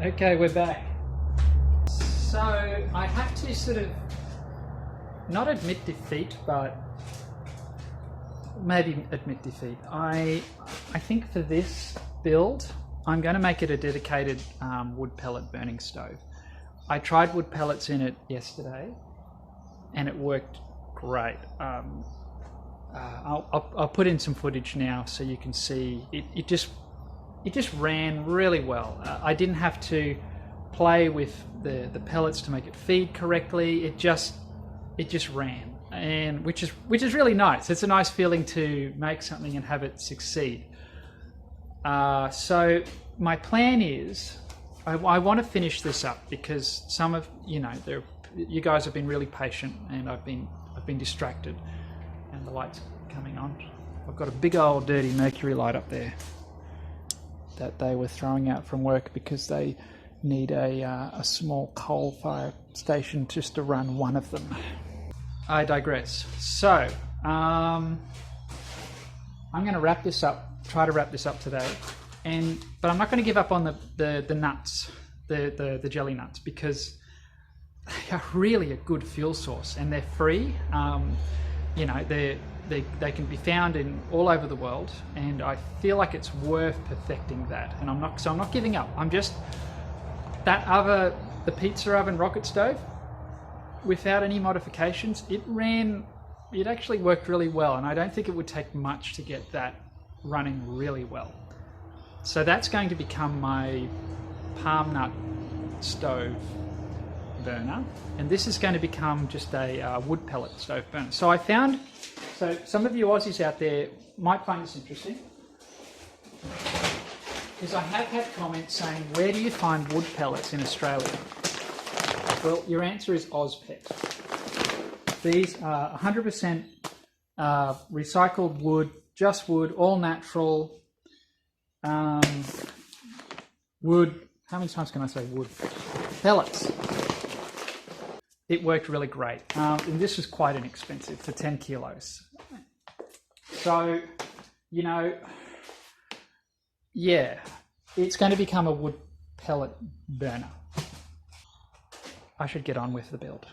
Okay, we're back. So I have to sort of not admit defeat, but maybe admit defeat. I think for this build, I'm going to make it a dedicated wood pellet burning stove. I tried wood pellets in it yesterday, and it worked great. I'll put in some footage now so you can see it just ran really well. I didn't have to play with the pellets to make it feed correctly. It just ran, and which is really nice. It's a nice feeling to make something and have it succeed. So my plan is I want to finish this up because some of you guys have been really patient, and I've been distracted, and the light's coming on. I've got a big old dirty mercury light up there that they were throwing out from work because they need a small coal fire station just to run one of them. I digress. So I'm going to wrap this up, try to wrap this up today, but I'm not going to give up on the nuts, the jelly nuts, because they are really a good fuel source, and they're free. They can be found in all over the world, and I feel like it's worth perfecting that. And I'm not giving up. I'm just the pizza oven rocket stove, without any modifications, it actually worked really well, and I don't think it would take much to get that running really well. So that's going to become my palm nut stove burner, and this is going to become just a wood pellet stove burner. So some of you Aussies out there might find this interesting, because I have had comments saying, where do you find wood pellets in Australia? Well, your answer is Ozpet. These are 100% recycled wood, just wood, all natural wood. How many times can I say wood? Pellets. It worked really great. And this was quite inexpensive for 10 kilos. So, yeah, it's going to become a wood pellet burner. I should get on with the build.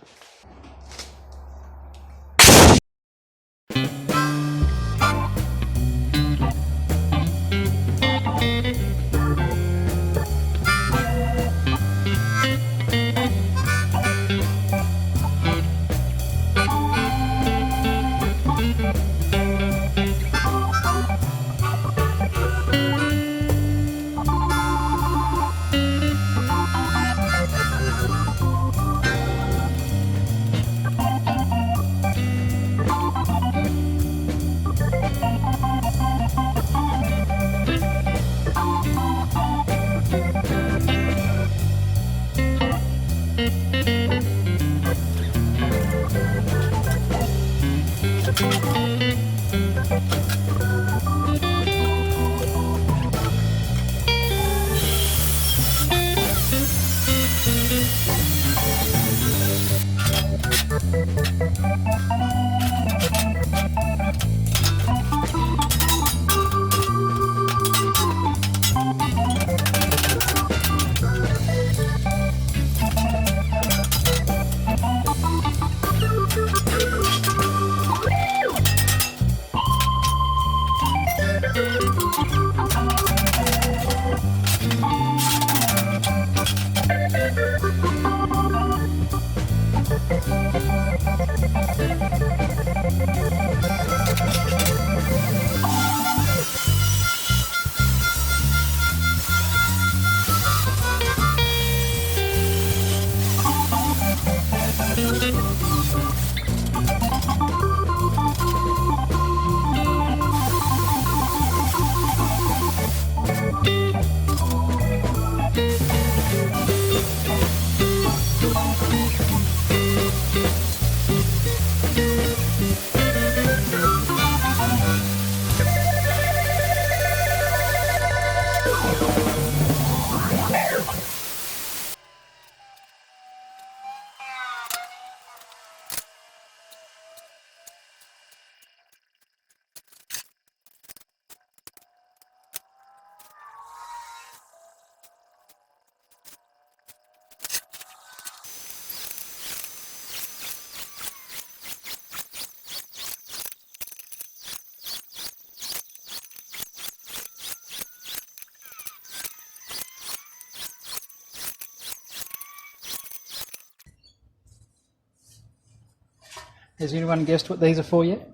Has anyone guessed what these are for yet?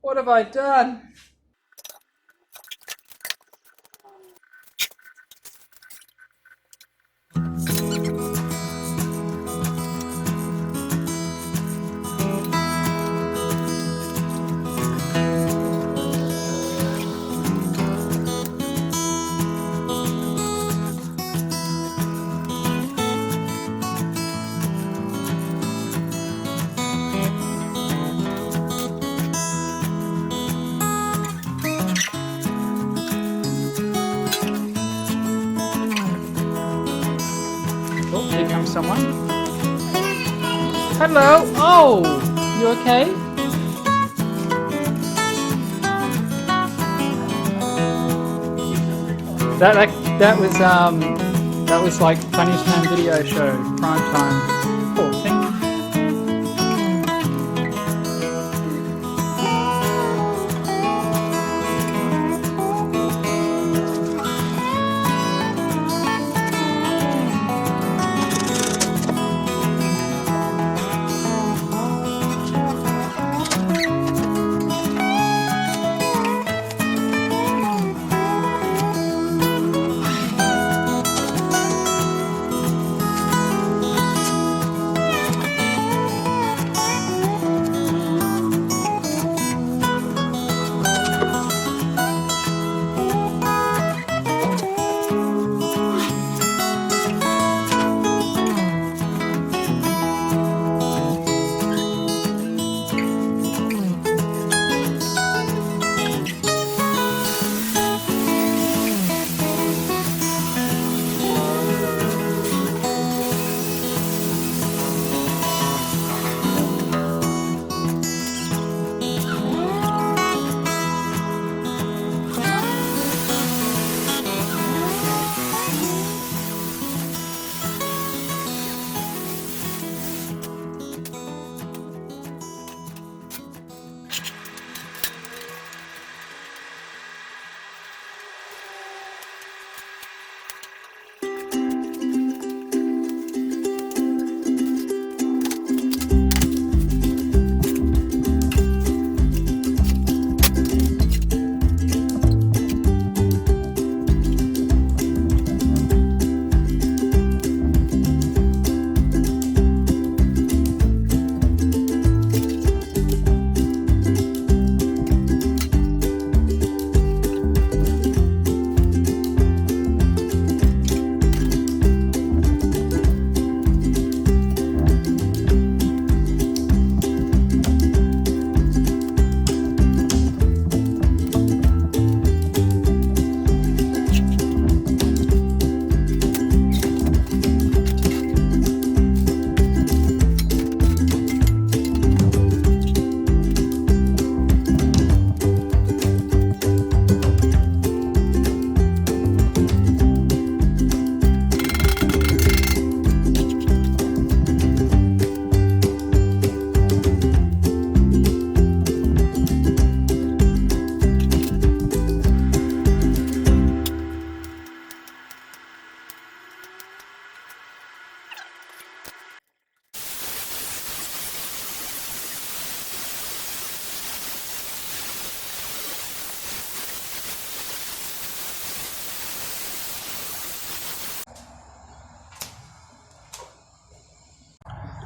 What have I done? Oh, here comes someone. Hello. Oh, you okay? That was like funniest home video show, prime time. Poor thing.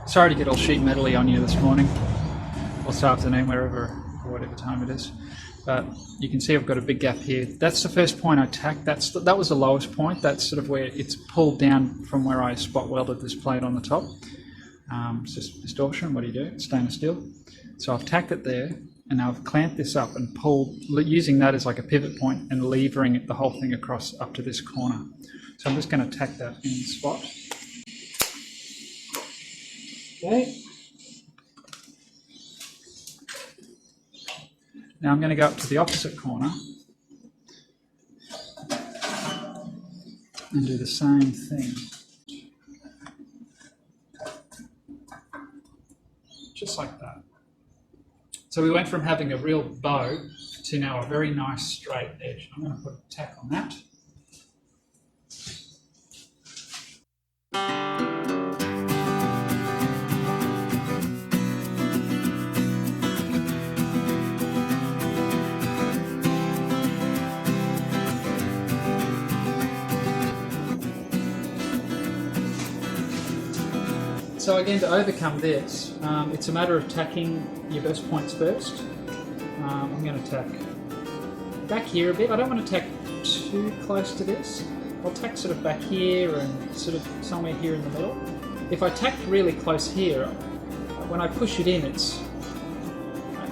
Sorry to get all sheet metally on you this morning, or this afternoon, wherever, or whatever time it is. But you can see I've got a big gap here. That's the first point I tacked. That was the lowest point. That's sort of where it's pulled down from where I spot welded this plate on the top. It's just distortion. What do you do? It's stainless steel. So I've tacked it there, and now I've clamped this up and pulled, using that as like a pivot point and levering it, the whole thing across up to this corner. So I'm just going to tack that in the spot. Okay. Now I'm going to go up to the opposite corner and do the same thing. Just like that. So we went from having a real bow to now a very nice straight edge. I'm going to put a tack on that. So again, to overcome this, it's a matter of tacking your best points first. I'm going to tack back here a bit. I don't want to tack too close to this. I'll tack sort of back here and sort of somewhere here in the middle. If I tack really close here, when I push it in, it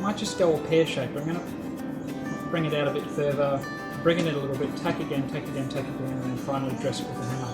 might just go all pear-shaped. I'm going to bring it out a bit further, bring it in a little bit, tack again, tack again, tack again, and then finally dress it with a hammer.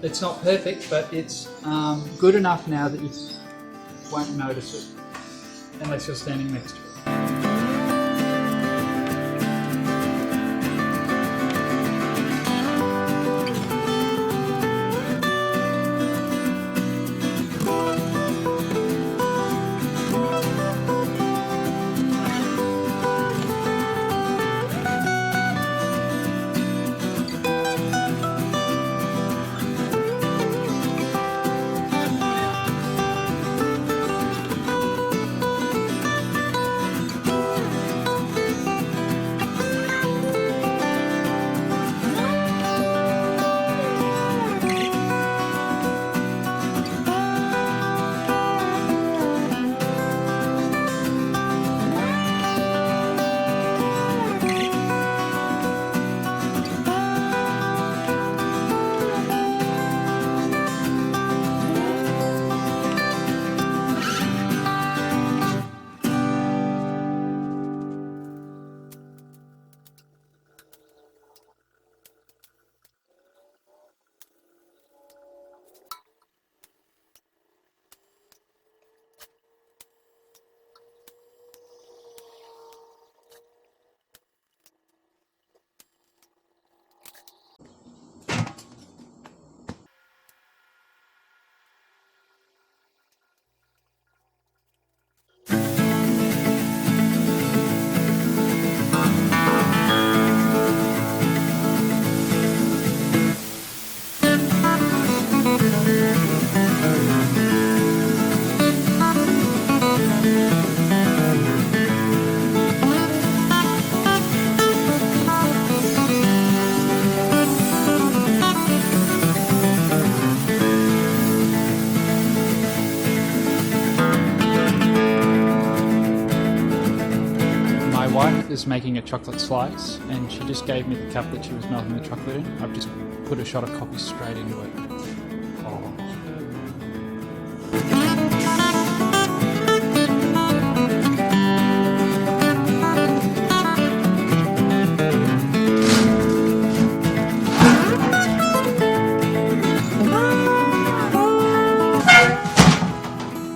It's not perfect, but it's good enough now that you won't notice it unless you're standing next to it. Is making a chocolate slice, and she just gave me the cup that she was melting the chocolate in. I've just put a shot of coffee straight into it. Oh.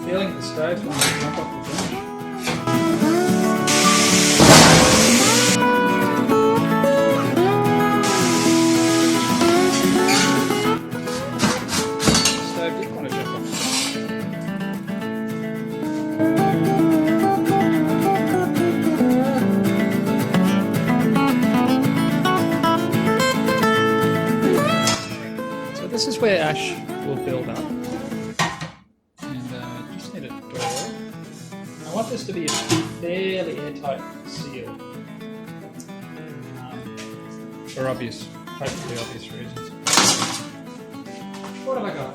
Feeling the stove's going to jump off the bench. this is where ash will build up. And just need a door. I want this to be a fairly airtight seal. For obvious, hopefully obvious reasons. What have I got?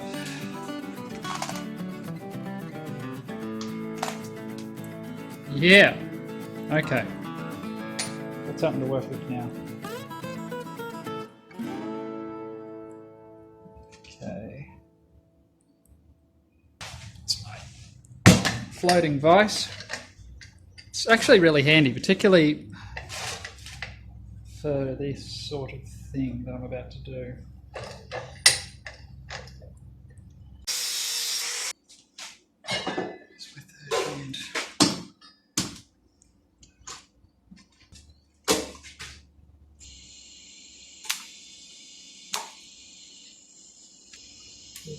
Yeah. Okay. Got something to work with now. Okay. It's my floating vise. It's actually really handy, particularly for this sort of thing that I'm about to do. Just with the hand.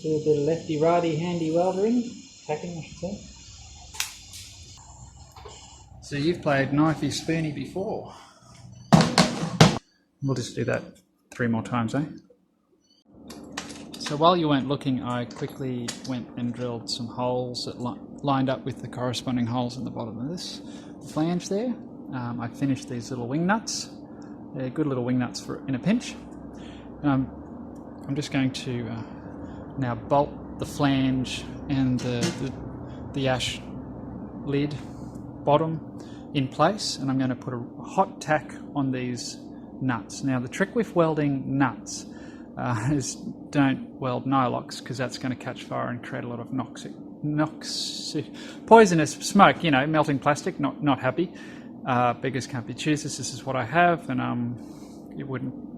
Do a bit of lefty-righty handy welding, tacking I should say. So you've played knifey spoony before. We'll just do that 3 more times, eh? So while you weren't looking, I quickly went and drilled some holes that lined up with the corresponding holes in the bottom of this flange there. I finished these little wing nuts. They're good little wing nuts for in a pinch. I'm just going to now bolt the flange and the ash lid bottom in place, and I'm going to put a hot tack on these nuts. Now the trick with welding nuts is don't weld nylox, because that's going to catch fire and create a lot of poisonous smoke, you know, melting plastic. Not happy. Beggars can't be choosers. This is what I have, and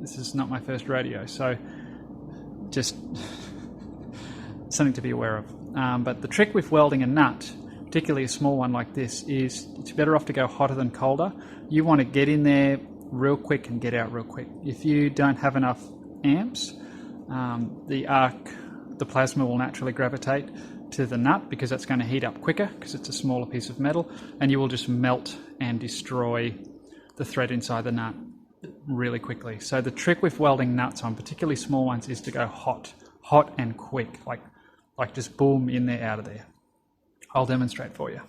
this is not my first rodeo, so just something to be aware of. But the trick with welding a nut, particularly a small one like this, is it's better off to go hotter than colder. You want to get in there real quick and get out real quick. If you don't have enough amps, the plasma will naturally gravitate to the nut, because that's going to heat up quicker because it's a smaller piece of metal, and you will just melt and destroy the thread inside the nut really quickly. So the trick with welding nuts on particularly small ones is to go hot and quick, like just boom, in there, out of there. I'll demonstrate for you.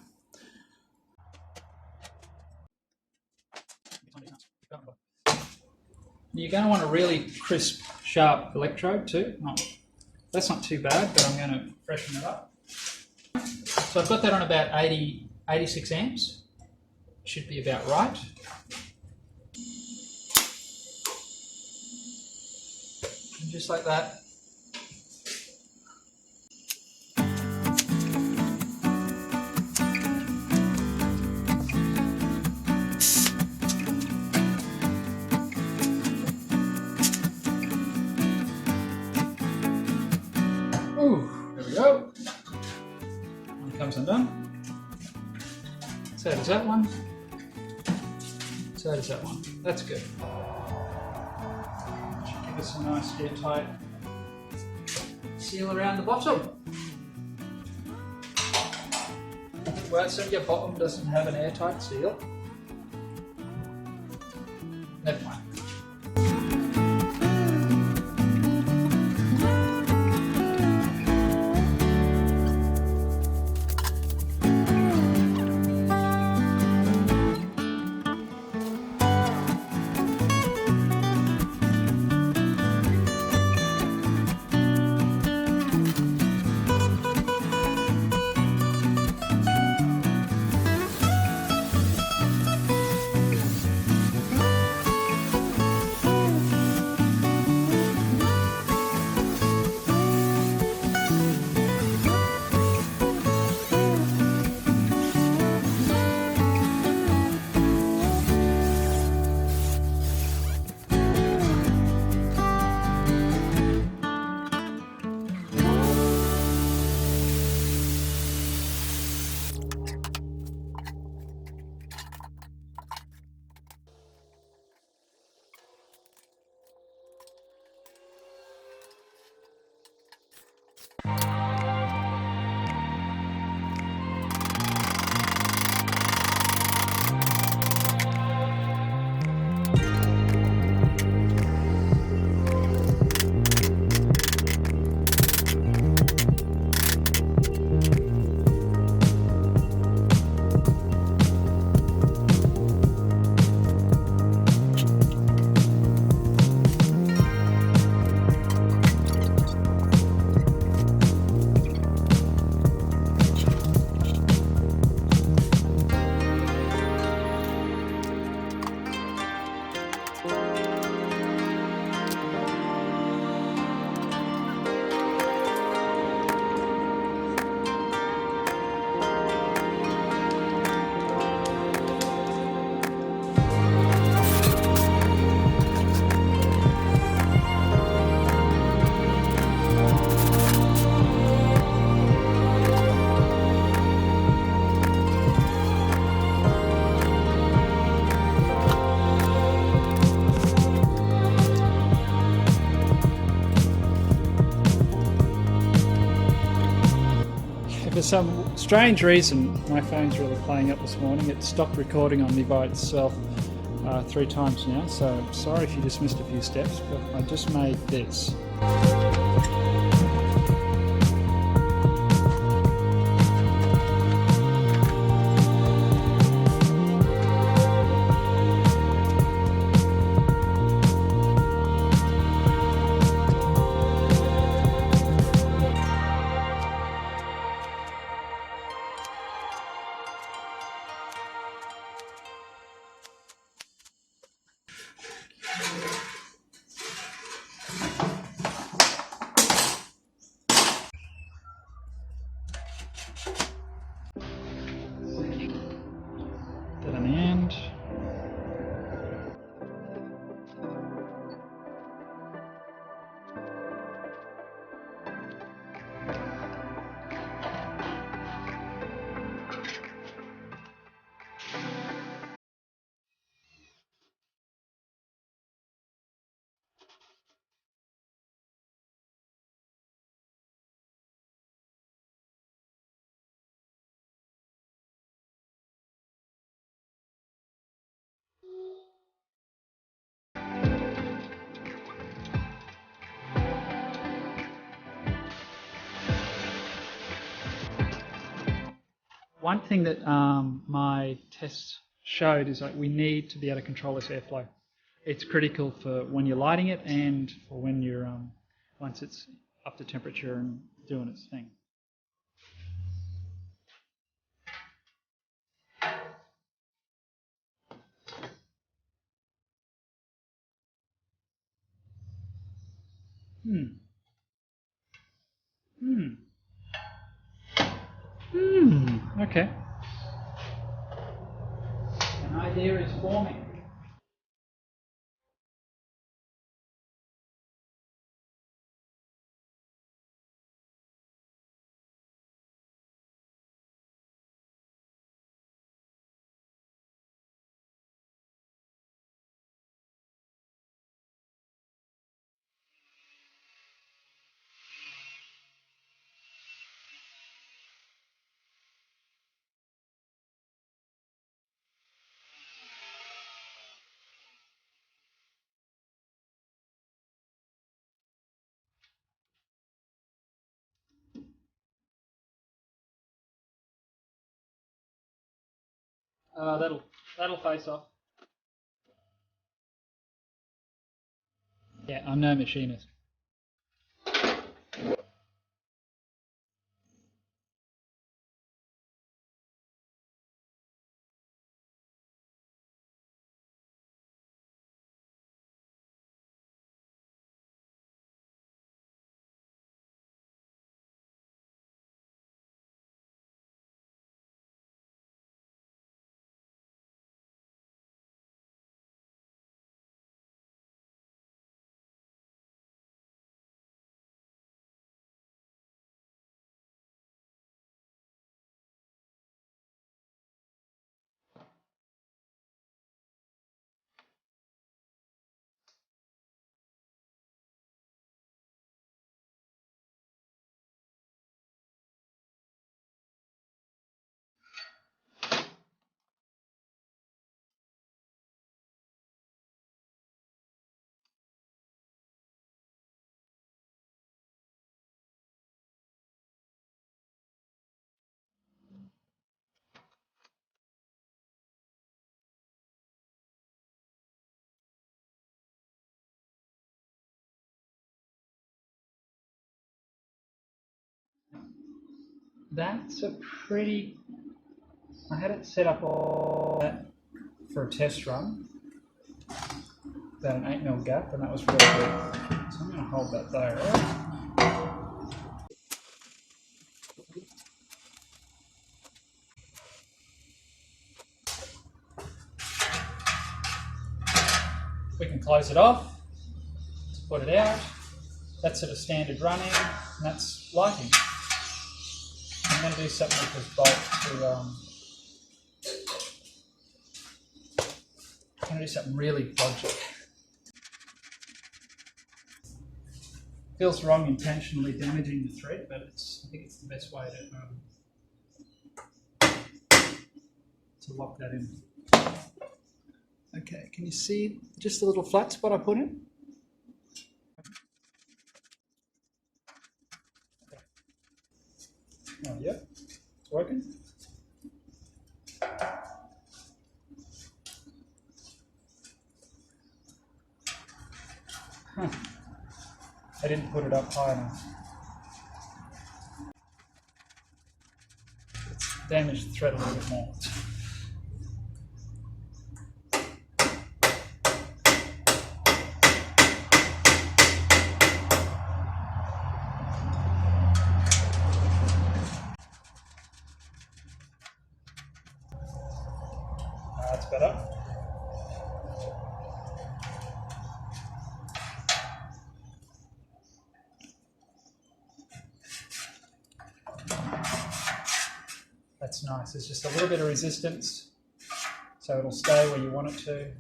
You're going to want a really crisp, sharp electrode too. That's not too bad, but I'm going to freshen it up. So I've got that on about 86 amps. Should be about right. And just like that. There we go. One comes undone. So does that one. So does that one. That's good. Should give us a nice airtight seal around the bottom. Well, so your bottom doesn't have an airtight seal. Never mind. For some strange reason, my phone's really playing up this morning. It stopped recording on me by itself 3 times now, so sorry if you just missed a few steps, but I just made this. At an end. One thing that my test showed is like we need to be able to control this airflow. It's critical for when you're lighting it and for when you're once it's up to temperature and doing its thing. Okay. An idea is forming. That'll face off. Yeah, I'm no machinist. That's a pretty... I had it set up all that for a test run, about an 8mm gap, and that was really good. So I'm going to hold that there. We can close it off, put it out. That's sort of standard running, and that's lighting. I'm going to do something with this bolt I'm going to do something really dodgy. Feels wrong intentionally damaging the thread, but I think it's the best way to to lock that in. Okay, can you see just the little flat spot I put in? Oh, yep, it's working. Huh. I didn't put it up high enough. It's damaged the thread a little bit more. That's better. That's nice. There's just a little bit of resistance, so it'll stay where you want it to.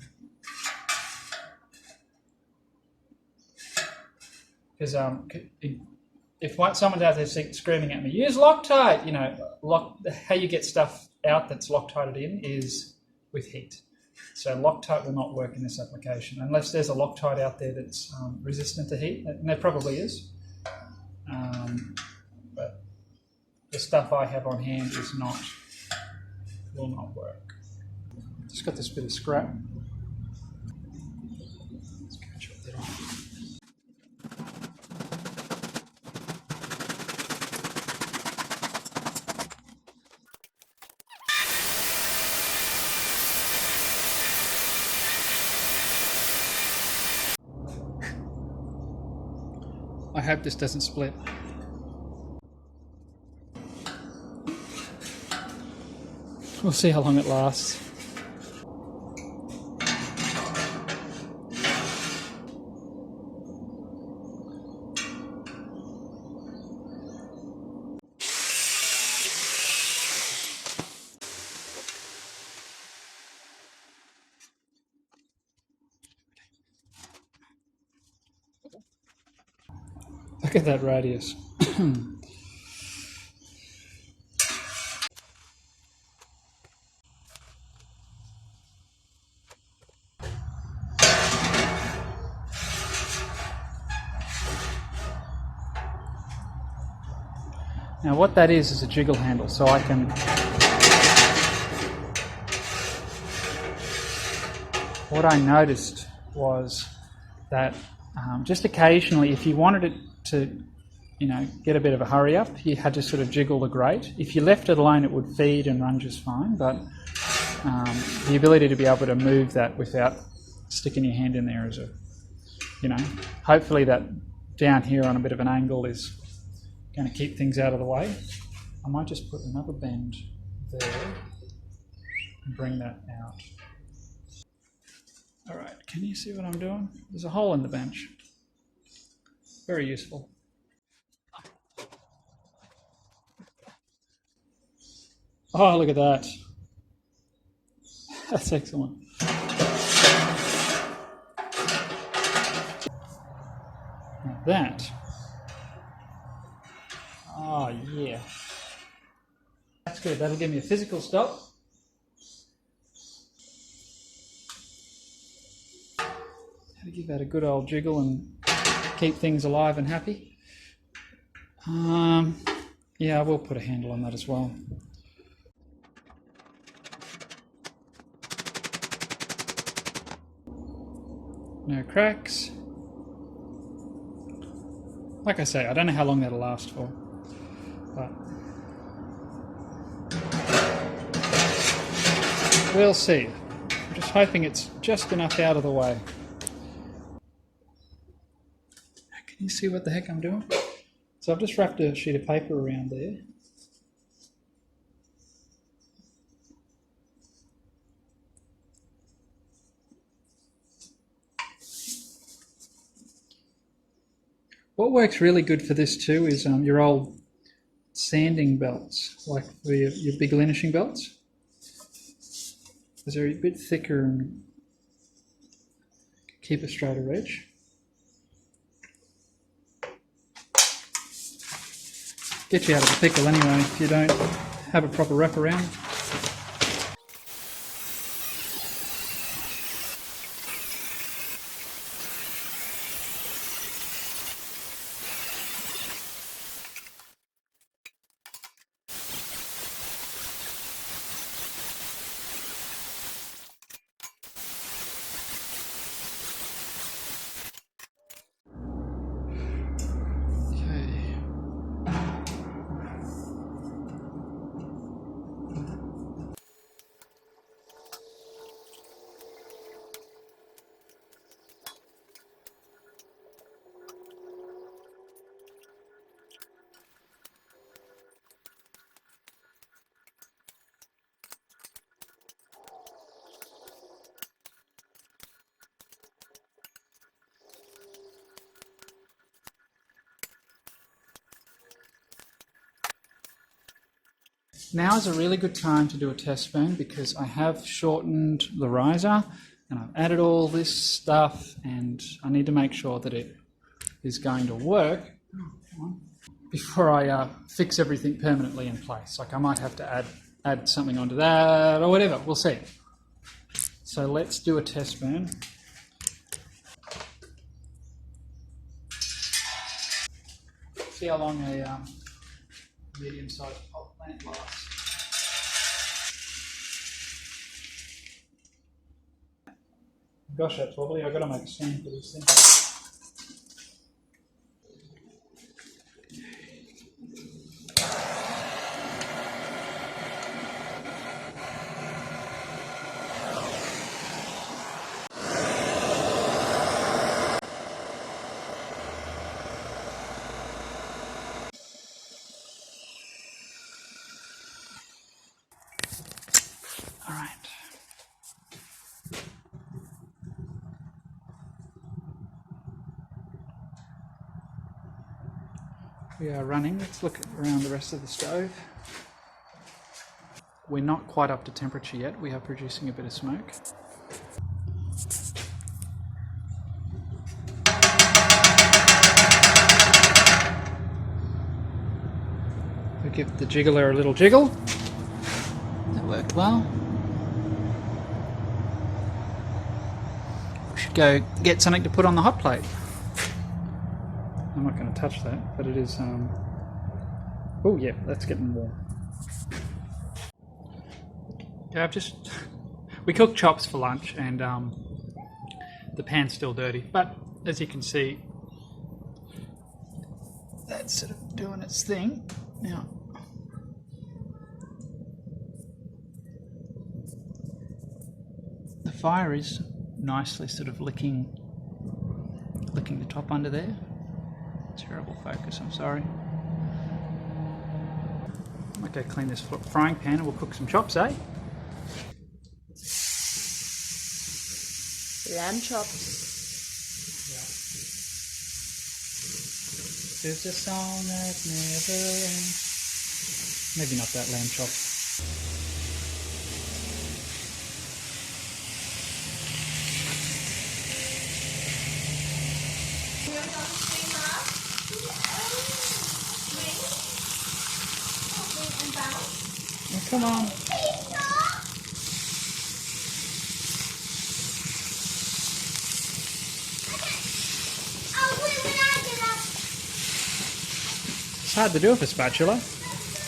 Because if someone's out there screaming at me, use Loctite, you know, how you get stuff out that's Loctited in is with heat. So Loctite will not work in this application unless there's a Loctite out there that's resistant to heat, and there probably is. But the stuff I have on hand will not work. Just got this bit of scrap. Let's go chop that off. I hope this doesn't split. We'll see how long it lasts. Look at that radius. Now what that is a jiggle handle, so I can... What I noticed was that just occasionally, if you wanted it to, you know, get a bit of a hurry up, you had to sort of jiggle the grate. If you left it alone, it would feed and run just fine, but the ability to be able to move that without sticking your hand in there is a, you know, hopefully that down here on a bit of an angle is going to keep things out of the way. I might just put another bend there and bring that out. All right, can you see what I'm doing? There's a hole in the bench. Very useful. Oh, look at that. That's excellent. Now that. Oh, yeah. That's good. That'll give me a physical stop. How to give that a good old jiggle and keep things alive and happy. Yeah, I will put a handle on that as well. No cracks. Like I say, I don't know how long that'll last for, but we'll see. I'm just hoping it's just enough out of the way. Can you see what the heck I'm doing? So I've just wrapped a sheet of paper around there. What works really good for this too is your old sanding belts, like for your big linishing belts. Because they're a bit thicker and keep a straighter edge. Get you out of the pickle anyway if you don't have a proper wrap around. Now is a really good time to do a test burn because I have shortened the riser and I've added all this stuff, and I need to make sure that it is going to work before I fix everything permanently in place. Like I might have to add something onto that or whatever, we'll see. So let's do a test burn. See how long a medium-sized pot plant lasts. Gosh, that's wobbly. I've got to make a stand for this thing. All right. We are running. Let's look around the rest of the stove. We're not quite up to temperature yet. We are producing a bit of smoke. We give the jiggler a little jiggle. That worked well. We should go get something to put on the hot plate. I'm not going to touch that, but it is, oh yeah, that's getting warm. Yeah, we cooked chops for lunch, and the pan's still dirty, but as you can see, that's sort of doing its thing. Now, the fire is nicely sort of licking the top under there. Terrible focus, I'm sorry. I might go clean this frying pan and we'll cook some chops, eh? Lamb chops. Yeah. There's a song that never ends. Maybe not that lamb chop. Oh, come on. It's hard to do with a spatula.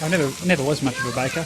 I never was much of a baker.